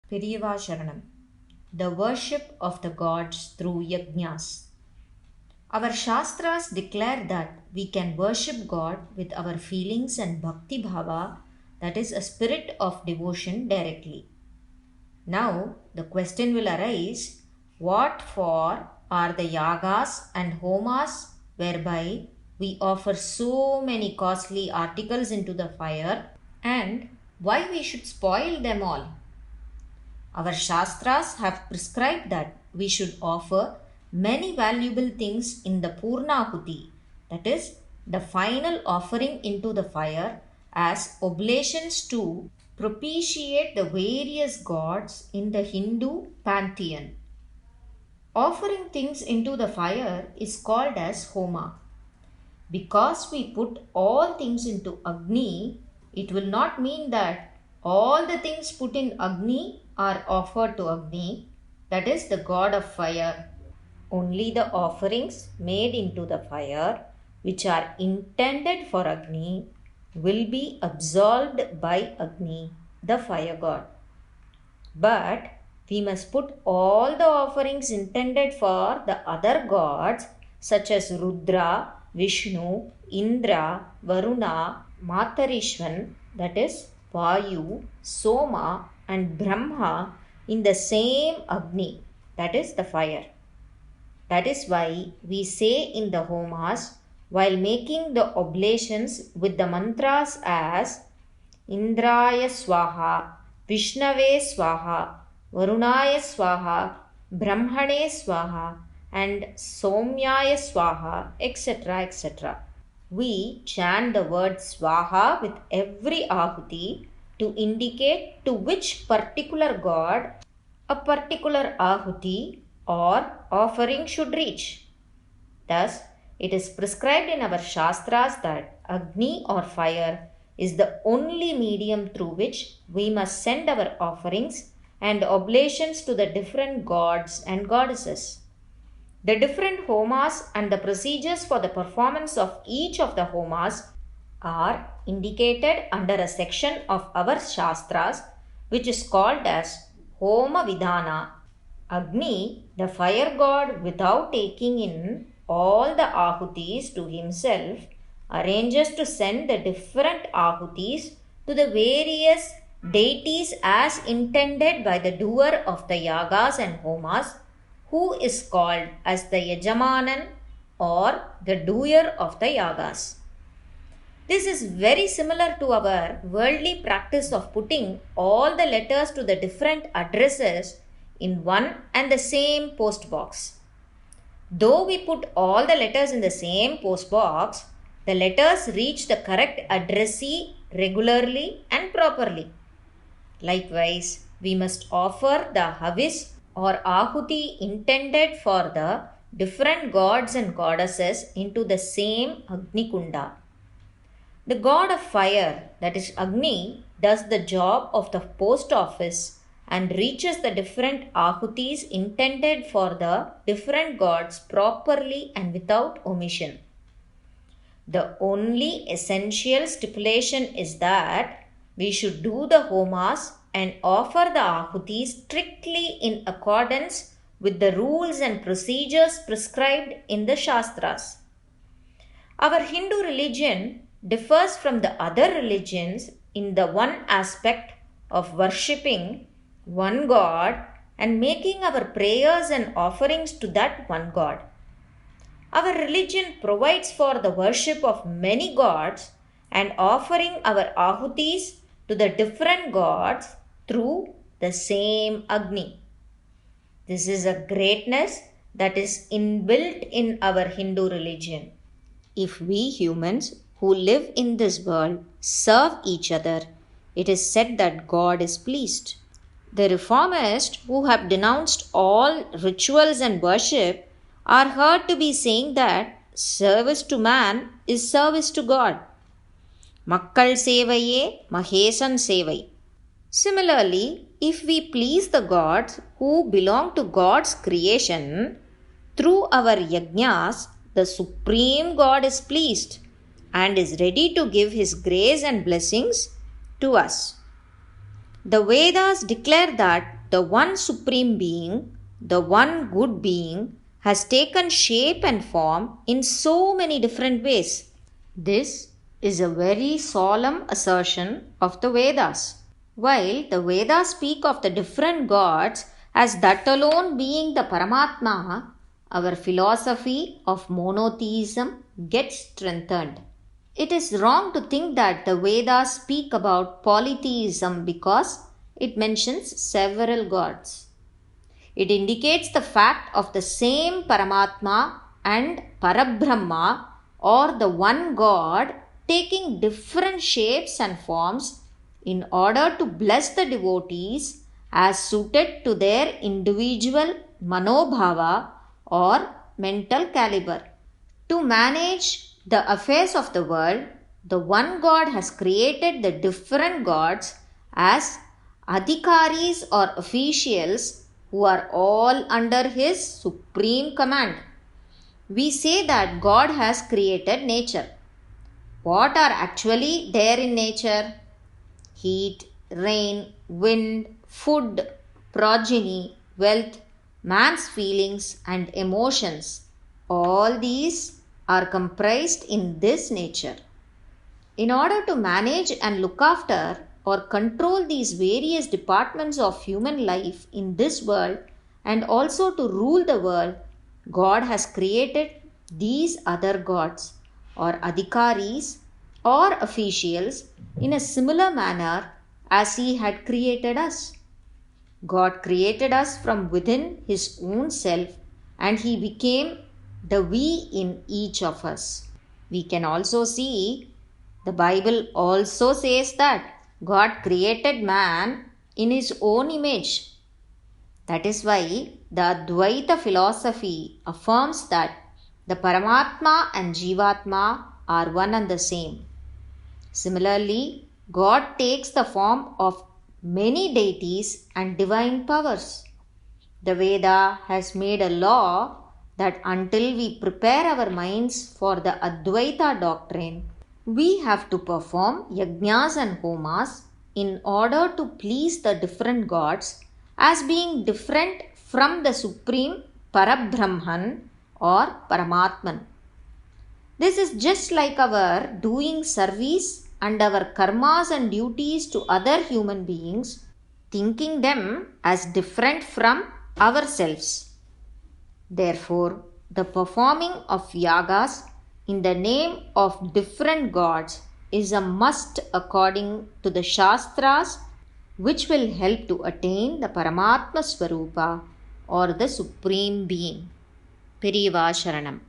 Periyava Sharanam. The worship of the gods through yajnas. Our Shastras declare that we can worship God with our feelings and bhakti bhava, that is, a spirit of devotion directly. Now, the question will arise, what for are the yagas and homas whereby we offer so many costly articles into the fire, and why we should spoil them all? Our Shastras have prescribed that we should offer many valuable things in the Purnahuti, that is, the final offering into the fire, as oblations to propitiate the various gods in the Hindu pantheon. Offering things into the fire is called as Homa. Because we put all things into Agni, it will not mean that all the things put in Agni are offered to Agni, that is the god of fire. Only the offerings made into the fire, which are intended for Agni, will be absolved by Agni, the fire god. But we must put all the offerings intended for the other gods, such as Rudra, Vishnu, Indra, Varuna, Matarishwan, that is Vayu, Soma, and Brahma, in the same Agni, that is the fire. That is why we say in the homas, while making the oblations with the mantras as Indraya Swaha, Vishnave Swaha, Varunaya Swaha, Brahmane Swaha, and Somyaya Swaha, etc. etc. We chant the word Swaha with every ahuti to indicate to which particular god a particular ahuti or offering should reach. Thus, it is prescribed in our Shastras that Agni or fire is the only medium through which we must send our offerings and oblations to the different gods and goddesses. The different homas and the procedures for the performance of each of the homas are indicated under a section of our Shastras, which is called as Homa Vidhana. Agni, the fire god, without taking in all the ahutis to himself, arranges to send the different ahutis to the various deities as intended by the doer of the yagas and homas, who is called as the Yajamanan or the doer of the yagas. This is very similar to our worldly practice of putting all the letters to the different addresses in one and the same post box. Though we put all the letters in the same post box, the letters reach the correct addressee regularly and properly. Likewise, we must offer the havis or ahuti intended for the different gods and goddesses into the same Agni Kunda. The god of fire, that is Agni, does the job of the post office and reaches the different ahutis intended for the different gods properly and without omission. The only essential stipulation is that we should do the homas and offer the ahutis strictly in accordance with the rules and procedures prescribed in the Shastras. Our Hindu religion differs from the other religions in the one aspect of worshipping one God and making our prayers and offerings to that one God. Our religion provides for the worship of many gods and offering our ahutis to the different gods through the same Agni. This is a greatness that is inbuilt in our Hindu religion. If we humans who live in this world serve each other, it is said that God is pleased. The reformists who have denounced all rituals and worship are heard to be saying that service to man is service to God. Makkal sevaye Mahesan sevai. Similarly, if we please the gods who belong to God's creation, through our yajnas, the Supreme God is pleased and is ready to give His grace and blessings to us. The Vedas declare that the one supreme being, the one good being, has taken shape and form in so many different ways. This is a very solemn assertion of the Vedas. While the Vedas speak of the different gods as that alone being the Paramatma, our philosophy of monotheism gets strengthened. It is wrong to think that the Vedas speak about polytheism because it mentions several gods. It indicates the fact of the same Paramatma and Parabrahma, or the one God, taking different shapes and forms in order to bless the devotees as suited to their individual manobhava or mental caliber. To manage the affairs of the world, the one God has created the different gods as adhikaris or officials who are all under his supreme command. We say that God has created nature. What are actually there in nature? Heat, rain, wind, food, progeny, wealth, man's feelings and emotions. All these are comprised in this nature. In order to manage and look after or control these various departments of human life in this world and also to rule the world, God has created these other gods or adhikaris or officials in a similar manner as he had created us. God created us from within his own self and he became the we in each of us. We can also see the Bible also says that God created man in his own image. That is why the Advaita philosophy affirms that the Paramatma and Jivatma are one and the same. Similarly, God takes the form of many deities and divine powers. The Veda has made a law that until we prepare our minds for the Advaita doctrine, we have to perform yajnas and homas in order to please the different gods as being different from the supreme Parabrahman or Paramatman. This is just like our doing service and our karmas and duties to other human beings, thinking them as different from ourselves. Therefore, the performing of yagas in the name of different gods is a must according to the Shastras, which will help to attain the Paramatma Swarupa or the Supreme Being. Periyava Sharanam.